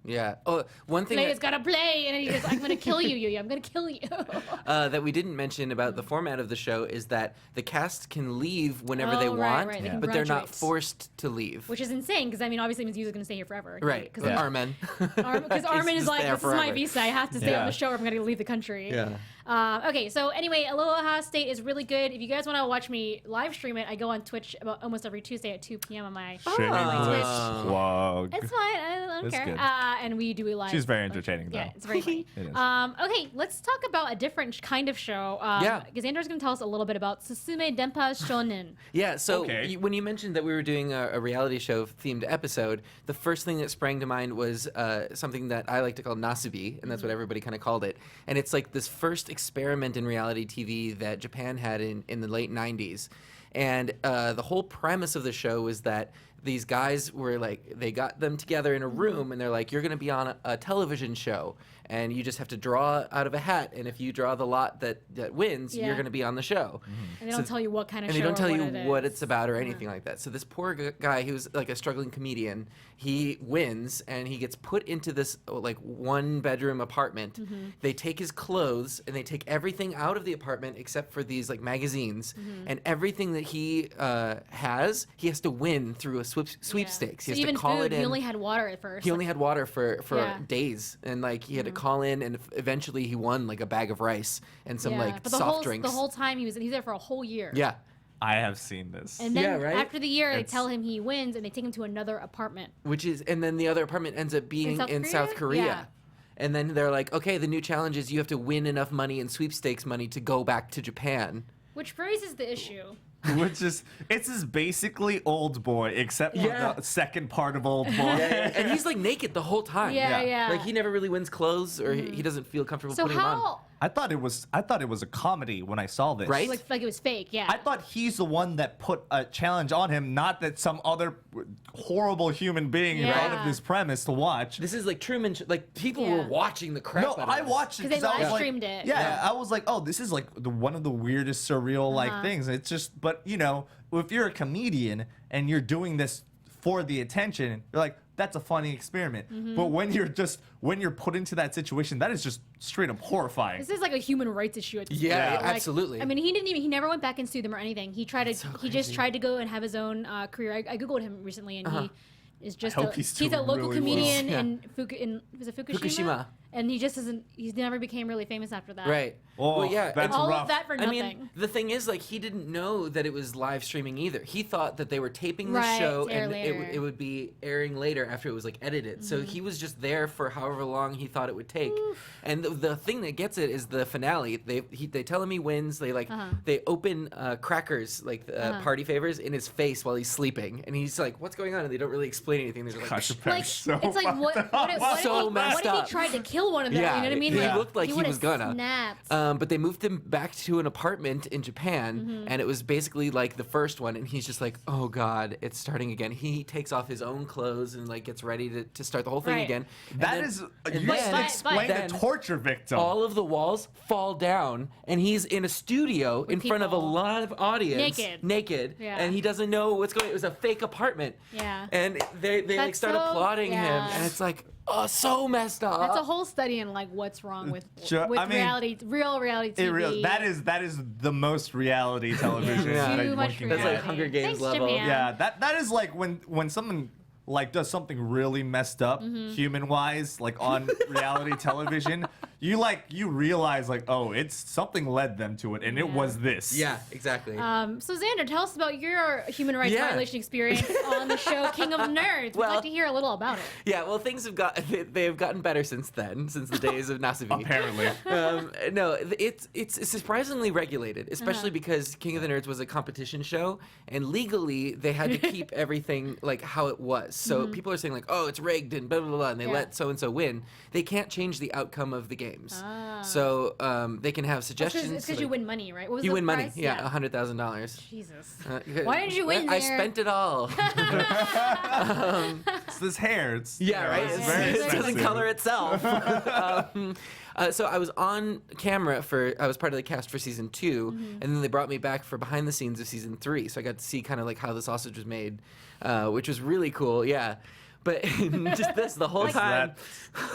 Yeah. Oh, one thing Play's gotta play, and he goes, "I'm gonna kill you, Yuya. I'm gonna kill you." that we didn't mention about the format of the show is that the cast can leave whenever they Oh, right, want, right. They can but they're not graduate. forced to leave. Which is insane, because I mean, obviously, means Yuya's gonna stay here forever. Right. Because Armin. Armin is just like, there "This is my forever." visa. I have to stay on Yeah. the show, or I'm gonna leave the country." Yeah. Okay, so anyway, Aloha State is really good. If you guys want to watch me live stream it, I go on Twitch about almost every Tuesday at 2 p.m. on my. Streaming Twitch. plug. It's fine. I don't It's care. good. And we do a live. She's very entertaining, though. Yeah, it's very funny. It is. Okay, let's talk about a different kind of show. Yeah. Because Andrew's going to tell us a little bit about Susume Denpa Shonen. Yeah, so Okay. when you mentioned that we were doing a reality show themed episode, the first thing that sprang to mind was something that I like to call Nasubi, and that's what everybody kind of called it. And it's like this first experiment in reality TV that Japan had in the late 90s. And the whole premise of the show was that these guys were like, they got them together in a room and they're like, you're going to be on a television show and you just have to draw out of a hat. And if you draw the lot that wins, Yeah. you're going to be on the show. And they don't tell you what kind of And show they don't tell or you what, what it it's is. about or anything like that. So this poor guy, who's like a struggling comedian, he wins and he gets put into this like 1-bedroom apartment. They take his clothes and they take everything out of the apartment except for these like magazines, and everything that he has to win through a sweepstakes. So He has even to call food, it in. he only had water at first. He only had water for Yeah. days, and like he had to call in, and eventually he won like a bag of rice and some like but soft drinks. The whole time he's there for a whole year. Yeah. I have seen this. And then Yeah, right? after the year, they It's- tell him he wins, and they take him to another apartment. And then the other apartment ends up being in South Korea. Yeah. And then they're like, okay, the new challenge is you have to win enough money in sweepstakes money to go back to Japan. Which raises the issue. Which is, it's basically Old Boy, except for Yeah. the second part of Old Boy. And he's like naked the whole time. Yeah. Like he never really wins clothes, or he doesn't feel comfortable So putting them on. how? I thought it was a comedy when I saw this. Right? Like it was fake, yeah. I thought he's the one that put a challenge on him, not that some other horrible human being thought Yeah. of this premise to watch. This is like Truman. Like people Yeah. were watching the crap No, out of I this. watched it 'Cause they 'cause I was live like- streamed it. Yeah, I was like, oh, this is like one of the weirdest surreal like things. It's just, but you know, if you're a comedian and you're doing this for the attention, you're like, that's a funny experiment. But when you're put into that situation, that is just straight up horrifying. This is like a human rights issue. At this Yeah, point. Like, absolutely. I mean, he never went back and sued them or anything. He tried to, he just tried to go and have his own career. I googled him recently, and he is just hope he's a doing local really comedian well. in was it Fukushima? Fukushima. And he just isn't. He's never became really famous after that. Right. Oh, well, yeah. that's All rough. of that for I nothing. mean, the thing is, like, he didn't know that it was live streaming either. He thought that they were taping the Right, show to air and later. it would be airing later after it was like edited. So he was just there for however long he thought it would take. And the thing that gets it is the finale. They tell him he wins. They they open crackers like party favors in his face while he's sleeping, and he's like, "What's going on?" And they don't really explain anything. They're just like, Gosh, like so it's like what So if messed he up. tried to kill one of them? Yeah, You know what I mean? he Like, looked like he would've was gonna. Snapped. But they moved him back to an apartment in Japan, and it was basically like the first one. And he's just like, "Oh God, it's starting again." He takes off his own clothes and like gets ready to start the whole thing Right. again. And That then- is, and you then- should explain then the torture victim. all of the walls fall down, and he's in a studio in front of a people. lot of audience, Naked. Yeah. and he doesn't know what's going. It was a fake apartment. Yeah. And they like That's start so- applauding him, yeah. and it's like, oh, so messed up. That's a whole study in like what's wrong with I mean, reality, real reality TV. that is the most reality television. Yeah. that Too one much can That's get. like Hunger Games Thanks, level. Japan. Yeah, that is like when someone like does something really messed up human wise, like on reality television, you realize like, oh, it's something led them to it, and it was this. Yeah, exactly. So Xander, tell us about your human rights violation experience on the show King of Nerds. We'd like to hear a little about it. Yeah, well, things have gotten better since then, since the days of Nasavi. Apparently. No, it's surprisingly regulated, especially because King of the Nerds was a competition show, and legally they had to keep everything like how it was. So people are saying like, oh, it's rigged and blah blah blah, and they let so and so win. They can't change the outcome of the games. So they can have suggestions. It's because you win money, right? What was you the win money, prize? yeah, $100,000. Jesus. Why did you win I there? spent it all. It's this hair. It's right. It's very It doesn't expensive. color itself. So I was on camera I was part of the cast for season 2, and then they brought me back for behind the scenes of season 3. So I got to see kind of like how the sausage was made, which was really cool. Yeah. But just this the whole time.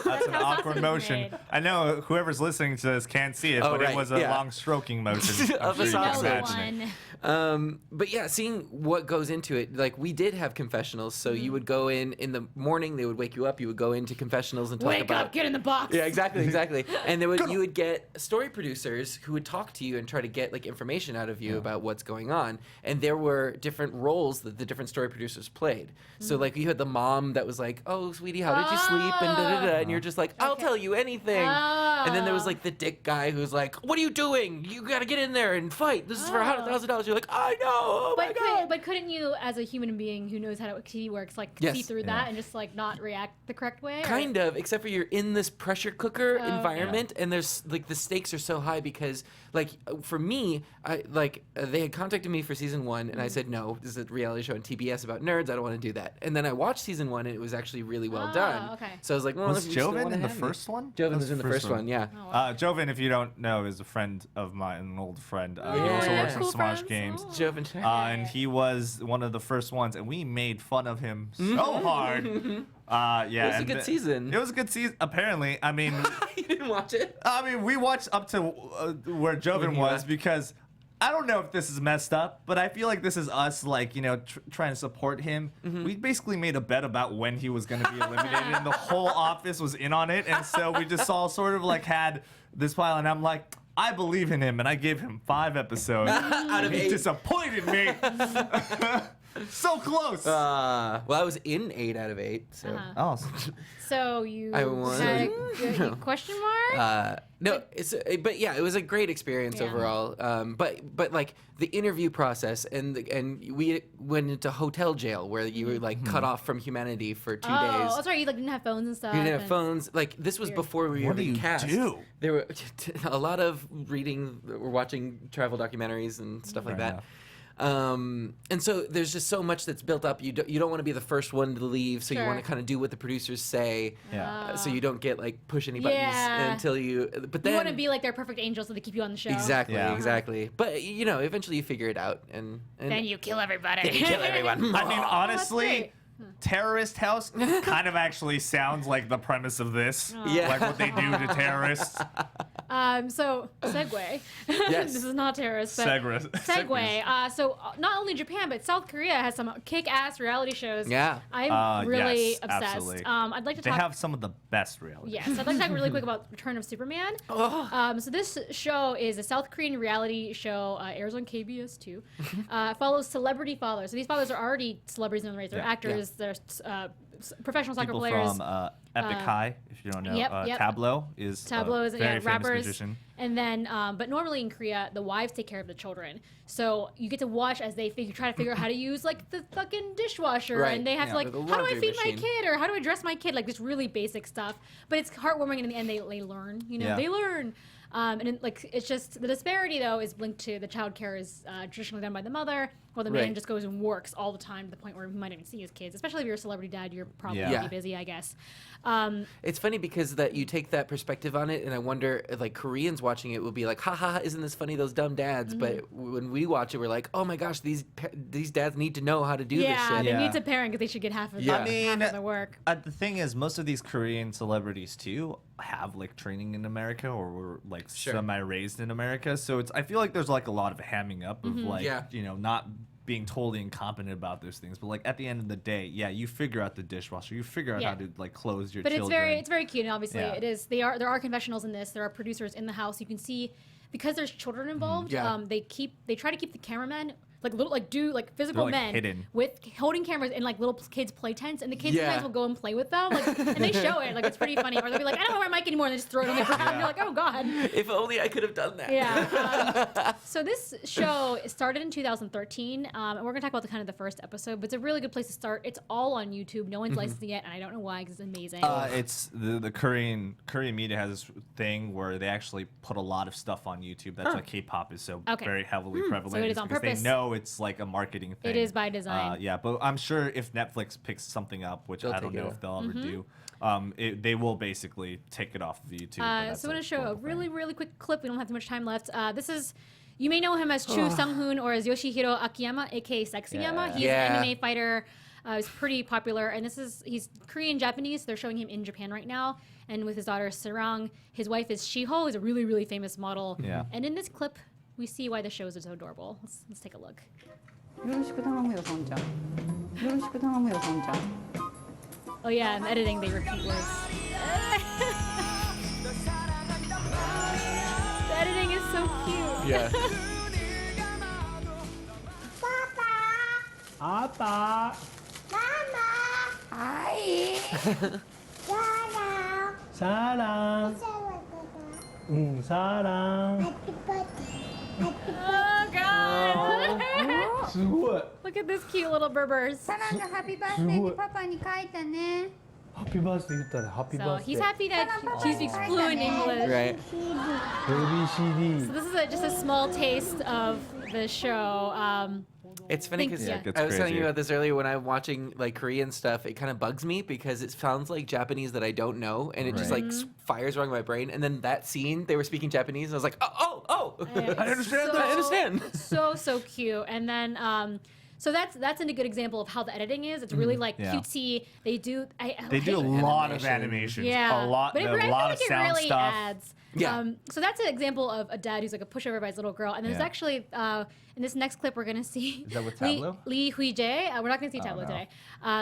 That's an how awkward sausage motion. made. I know whoever's listening to this can't see it, but right, it was a yeah. long stroking motion. I'm Of sure a you can sausage. imagine it. But yeah, seeing what goes into it, like we did have confessionals. So you would go in the morning, they would wake you up. You would go into confessionals and talk Wake about. up, get in the box. Yeah, exactly. And you would get story producers who would talk to you and try to get like information out of you about what's going on. And there were different roles that the different story producers played. So like you had the mom that was like, "Oh, sweetie, how did you sleep?" and da da da, and you're just like, "I'll tell you anything." And then there was like the dick guy who's like, "What are you doing? You got to get in there and fight. This is for $100,000." You're like, "I know." Oh my God. But couldn't you, as a human being who knows how TV works, like Yes. see through that and just like not react the correct way? Kind of, except for you're in this pressure cooker environment, and there's like the stakes are so high because like for me, they had contacted me for season 1, and I said no, this is a reality show on TBS about nerds. I don't want to do that. And then I watched season 1, and it was actually really well done. Okay. So I was like, well, Was if you still Joven wanna in the have me. first one? Joven That was in the first one, yeah. Joven, if you don't know, is a friend of mine, an old friend. He Yeah. also works on Cool Smosh friends. Games. Oh. Joven. And he was one of the first ones, and we made fun of him so hard. Yeah, It was a good season. It was a good season. Apparently, I mean, You didn't watch it? I mean, we watched up to where Joven he was left. because I don't know if this is messed up, but I feel like this is us, like, you know, trying to support him. We basically made a bet about when he was going to be eliminated, and the whole office was in on it, and so we just all sort of like had this pile, and I'm like, I believe in him, and I gave him 5 episodes. Out of He 8. disappointed me. So close. Well, I was in 8 out of 8, so. Oh, So you I won. had a question mark? No, but yeah, it was a great experience Yeah. overall. But like the interview process and we went into hotel jail where you were like cut off from humanity for 2 days. Oh, that's right. You like didn't have phones and stuff. You didn't have and- phones. Like this was Weird. before we What were do even you cast. do? There were a lot of reading, or watching travel documentaries and stuff like Fair that. And so there's just so much that's built up. You don't want to be the first one to leave, so you want Sure. to kind of do what the producers say. Yeah. So you don't get like push any buttons Yeah. until you. But then You want to be like their perfect angel so they keep you on the show. exactly, Yeah. exactly. But you know, eventually you figure it out, and Then you kill everybody. then you kill everyone. I mean, honestly, great. terrorist house kind of actually sounds like the premise of this. Yeah. Like what they do to terrorists. So segue. Yes. This is not terrorist. But segue. So not only Japan but South Korea has some kick-ass reality shows. Yeah. I'm really yes, obsessed. absolutely. I'd like to They talk. have some of the best reality. Yes, I'd like to talk really quick about Return of Superman. So this show is a South Korean reality show, airs on KBS too. Follows celebrity fathers. So these fathers are already celebrities in the race. They're Yeah. actors. They're professional soccer People players. from Epic High, if you don't know. Yep. Tableau is Tableau is a very famous rappers, magician. and then but normally in Korea the wives take care of the children, so you get to watch as they try to figure out how to use like the fucking dishwasher, Right. and they have Yeah, to like, the how do I laundry feed my machine. kid, or how do I dress my kid, like this really basic stuff, but it's heartwarming, and in the end they learn, you know. Yeah. They learn. And it's just the disparity though is linked to the child care is traditionally done by the mother, while the man Right. just goes and works all the time to the point where he might not even see his kids. Especially if you're a celebrity dad, you're probably Yeah. really Yeah. busy, I guess. It's funny because that you take that perspective on it, and I wonder, like Koreans watching it will be like, "Ha ha, ha, isn't this funny? Those dumb dads." Mm-hmm. But when we watch it, we're like, "Oh my gosh, these dads need to know how to do this Yeah, shit." they Yeah. need to parent because they should get half of, Yeah. half of the work. The thing is, most of these Korean celebrities too have like training in America or were like Sure. semi-raised in America. So I feel like there's like a lot of hamming up of like Yeah. you know not being totally incompetent about those things. But like at the end of the day, yeah, you figure out the dishwasher, you figure out how to like clothe your children. But it's very cute, and obviously it is. There are confessionals in this. There are producers in the house. You can see because there's children involved. They try to keep the cameramen like physical men hidden. with holding cameras in like little kids' play tents, and the kids sometimes will go and play with them, like, and they show it. Like it's pretty funny. Or they'll be like, I don't want my mic anymore, and they just throw it on the ground. And you're like, oh god. If only I could have done that. Yeah. So this show started in 2013, and we're gonna talk about the first episode. But it's a really good place to start. It's all on YouTube. No one's licensing it, and I don't know why because it's amazing. It's the Korean media has this thing where they actually put a lot of stuff on YouTube. That's why K-pop is so very heavily prevalent. So it is on because purpose. They know it's like a marketing thing. It is by design. Yeah, but I'm sure if Netflix picks something up, which I don't know if they'll ever do, they will basically take it off of YouTube. So I'm going to show a really, really quick clip. We don't have too much time left. This is, you may know him as Chu Sung-hoon or as Yoshihiro Akiyama, aka Sexyama. He's an MMA fighter. He's pretty popular. And he's Korean-Japanese. They're showing him in Japan right now. And with his daughter Sarang. His wife is Shiho, who's a really, really famous model. Yeah. And in this clip, we see why the shows are so adorable. Let's take a look. Oh yeah, in editing they repeat words. The editing is so cute. Yeah. 아빠. 사랑. 사랑. Oh god! 수고. Look at this cute little berbers. 사랑도 happy birthday 파파니 카이타네. Happy birthday 했다네. Happy So birthday. he's happy that she speaks fluent English. Right. ABCD. So this is just a small taste of the show. It's funny because Yeah, it gets I was telling crazy. you about this earlier when I'm watching like Korean stuff. It kind of bugs me because it sounds like Japanese that I don't know, and it just like fires wrong my brain. And then that scene, they were speaking Japanese, and I was like, oh, I understand. I understand. So cute. And then so that's a good example of how the editing is. It's really like cutesy. They do a lot of animations. Yeah, A lot but I feel of like it sound really stuff. adds. Yeah. So that's an example of a dad who's like a pushover by his little girl. And there's actually in this next clip we're gonna see. Is that with Tableau? Lee Hui-jae. We're not gonna see Tableau no. today.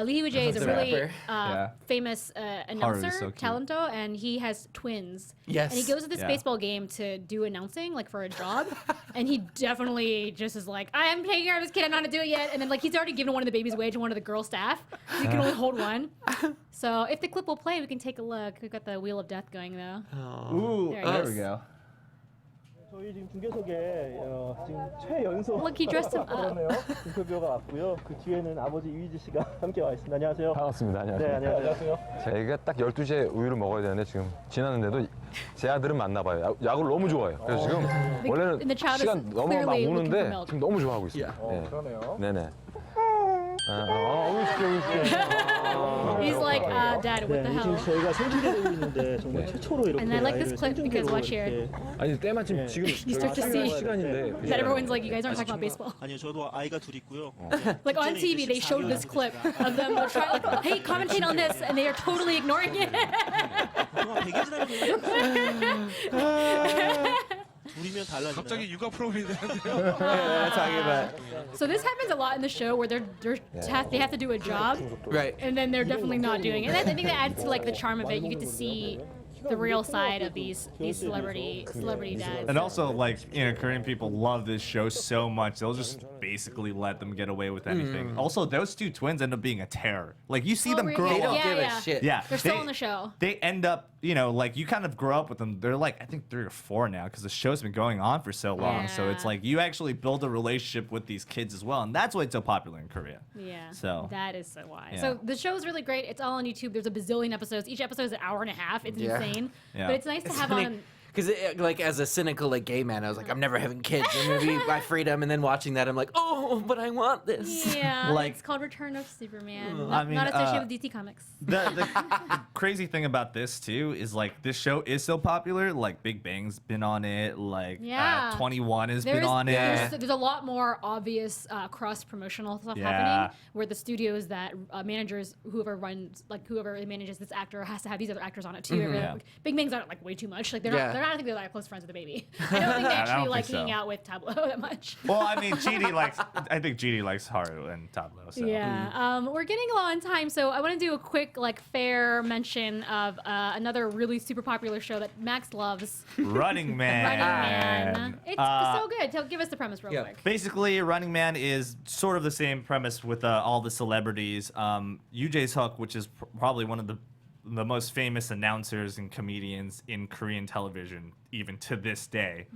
Lee Hui-jae is a The really rapper. famous announcer, so cute. talento, and he has twins. Yes. And he goes to this Yeah. baseball game to do announcing, like for a job. And he definitely just is like, I am taking care of this kid. I'm not gonna do it yet. And then like he's already given one of the babies away to one of the girl staff. So you can only hold one. So if the clip will play, we can take a look. We've got the Wheel of Death going though. Ooh, There it there is. we go. 저희 지금 중계석에 지금 최연소 Look, he dressed him up. 그러네요. 인터뷰가 왔고요. 그 뒤에는 아버지 유희지 씨가 함께 와 있습니다. 안녕하세요. 반갑습니다. 안녕하세요. 네, 안녕하세요. 제가 딱 12시에 우유를 먹어야 되는데 지금 지났는데도 제 아들은 맞나 봐요. 야구를 너무 좋아해요. 그래서 지금 원래는 And the child is 시간 넘어 막 clearly looking for 오는데 milk. 지금 너무 좋아하고 있어요. 네. 그러네요. 네네. He's like, Dad, what the 네, 지금 hell? 저희가 생중계되고 있는데 정말 네. 최초로 이렇게 And I like this 아이를 clip because 생중계로 watch here. 이렇게 아니 때마침 지금 start to see 시간인데 That everyone's like, you guys aren't talking about baseball. 아니요, 저도 아이가 둘 있고요. Like on TV, they showed this clip of them trying, like, hey, commentate on this, and they are totally ignoring it. 그동안 100일이나 둘이면 달라지나요? 갑자기 육아 프로그램이 되는데요. Yeah, talking about So this happens a lot in the show where they have to do a job, right. and then they're definitely not doing it. And I think that adds to like the charm of it. You get to see the real side of these celebrity dads. And also, like, Korean people love this show so much, they'll just basically let them get away with anything. Also, those two twins end up being a terror. Like, you see them really? grow They don't up. give Yeah. a shit. Yeah, They're still on the show. They end up, like you kind of grow up with them. They're like, I think 3 or 4 now because the show's been going on for so long. So it's Yeah. like you actually build a relationship with these kids as well, and that's why it's so popular in Korea. Yeah. So that is so why. Yeah. So the show is really great. It's all on YouTube. There's a bazillion episodes. Each episode is an hour and a half. It's Yeah. insane. Yeah. But it's nice to have on. Because like as a cynical like gay man, I was like, I'm never having kids. And maybe my freedom, and then watching that, I'm like, oh, but I want this. Yeah, Like- it's called Return of Superman. I Not, mean, not associated with DC Comics. the crazy thing about this too is like this show is so popular. Like Big Bang's been on it. Like Yeah. 21 has been on it. There's a lot more obvious cross promotional stuff Yeah. happening where the studios that managers, whoever manages this actor has to have these other actors on it too. Yeah. Big Bang's on it like way too much. Like they're Yeah. don't think they're that close friends with the baby. I don't think they actually don't like think so. hanging out with Tableau that much. Well, I mean, I think GD likes Haru and Tableau. So. Yeah, we're getting low on time, so I want to do a quick, fair mention of another really super popular show that Max loves. Running Man. It's so good. Give us the premise real quick. Basically, Running Man is sort of the same premise with all the celebrities. Yoo Hook, which is probably one of the most famous announcers and comedians in Korean television, even to this day,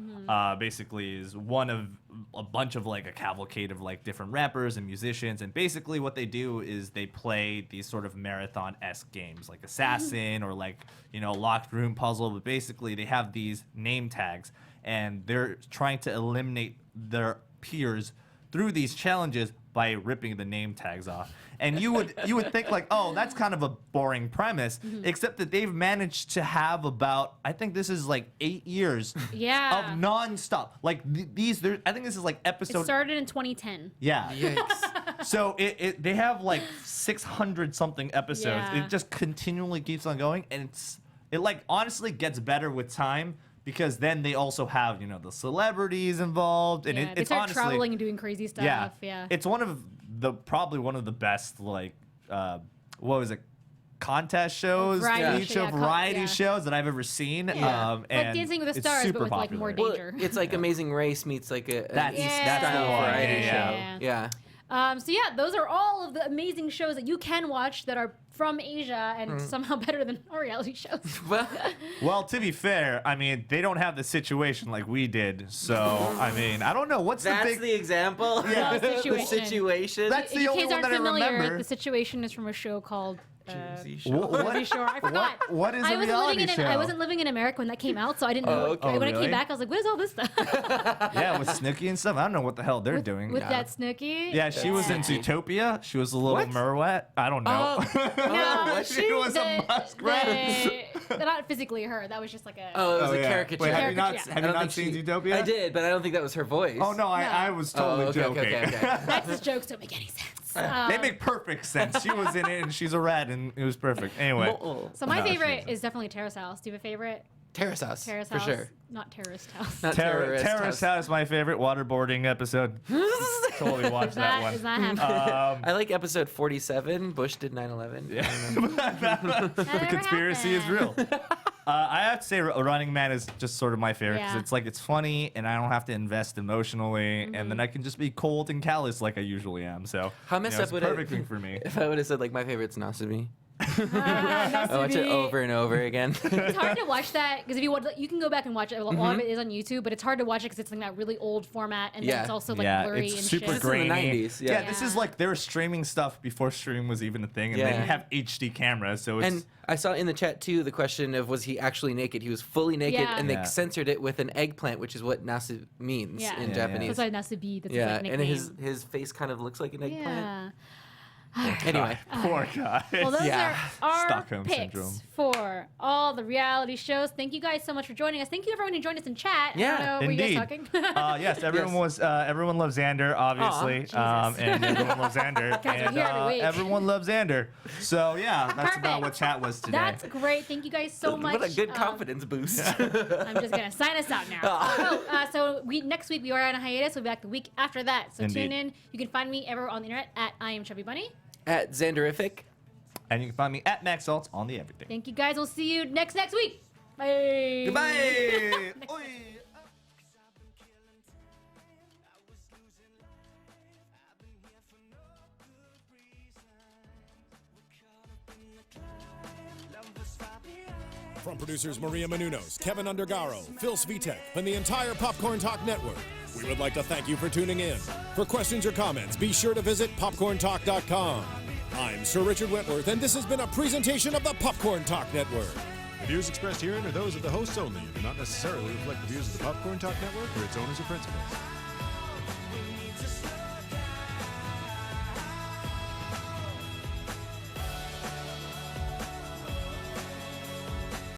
basically is one of a bunch of a cavalcade of different rappers and musicians. And basically what they do is they play these sort of marathon-esque games like Assassin or locked room puzzle. But basically they have these name tags and they're trying to eliminate their peers through these challenges by ripping the name tags off. And you would think oh, that's kind of a boring premise, except that they've managed to have about, I think this is 8 years of nonstop. I think this is episode. It started in 2010. Yeah. Yikes. So they have 600 something episodes. Yeah. It just continually keeps on going, and it honestly gets better with time. Because then they also have, the celebrities involved, and they it's start honestly traveling and doing crazy stuff. Yeah, it's probably one of the best contest shows, variety shows that I've ever seen. Yeah. And Dancing with the it's Stars, super but with popular. more danger. It's like Amazing Race meets an East That's style the one. variety Yeah. show. Yeah. So those are all of the amazing shows that you can watch that are from Asia and somehow better than our reality shows. Well, to be fair, I mean, they don't have the situation like we did. So, I mean, I don't know. That's the example? Yeah. The The situation. That's the In only case one aren't that I familiar, remember. the situation is from a show called Jersey Shore. Jersey Shore. I forgot. What is a I wasn't reality living show? I wasn't living in America when that came out, so I didn't know. okay. When I really? came back, I was like, "What is all this stuff?" Yeah, with Snooki and stuff. I don't know what the hell they're doing. With that Snooki. Yeah, she was in Zootopia. She was a little merwet. I don't know. No, she was a muskrat. Not physically her. That was just like a. Oh, it was a caricature. Wait, have you not, Caricature, have I you don't not think seen Zootopia? I did, but I don't think that was her voice. Oh, no, I was totally joking. Okay. Max's jokes don't make any sense. They make perfect sense. She was in it and she's a rat and it was perfect. Anyway. So my favorite is definitely Terrace House. Do you have a favorite? Terrace House. Terrace for House. sure. Not Terrorist House. Not Terrace House, my favorite waterboarding episode. Totally watched that one. Is that happening? I like episode 47. Bush did 9/11. The conspiracy is real. I have to say, Running Man is just sort of my favorite because it's funny and I don't have to invest emotionally, and then I can just be cold and callous like I usually am. So How messed up it's would perfect it thing for me. If I would have said my favorite's Nasumi? I watch it over and over again. It's hard to watch that because if you want, you can go back and watch it. A lot of it is on YouTube, but it's hard to watch it because it's like that really old format, and then it's also blurry it's and super shit. grainy. This is in the 90s, This is like they were streaming stuff before streaming was even a thing, and they didn't have HD cameras, so it's. And I saw in the chat too the question of was he actually naked? He was fully naked, and they censored it with an eggplant, which is what nasu means in Japanese. That's why Nasubi. That's Yeah, his nickname. and his face kind of looks like an eggplant. Yeah. Anyway, poor guy. Well, those are our Stockholm picks syndrome. for all the reality shows. Thank you guys so much for joining us. Thank you everyone who joined us in chat. Yeah, I don't know, were you guys talking? Yes, everyone was. Everyone loves Xander, obviously, and everyone loves Xander, Guys, we're and here every week. everyone loves Xander. So yeah, that's about what chat was today. That's great. Thank you guys so much. What a good confidence boost. I'm just gonna sign us out now. So next week we are on a hiatus. We'll be back the week after that. So tune in. You can find me everywhere on the internet at I am Chubby Bunny. At Xanderific. And you can find me at Max Saltz on the everything. Thank you guys. We'll see you next week. Bye. Goodbye. From producers Maria Menounos, Kevin Undergaro, Phil Svitek, and the entire Popcorn Talk Network, we would like to thank you for tuning in. For questions or comments, be sure to visit popcorntalk.com. I'm Sir Richard Wentworth, and this has been a presentation of the Popcorn Talk Network. The views expressed herein are those of the hosts only and do not necessarily reflect the views of the Popcorn Talk Network or its owners or principals.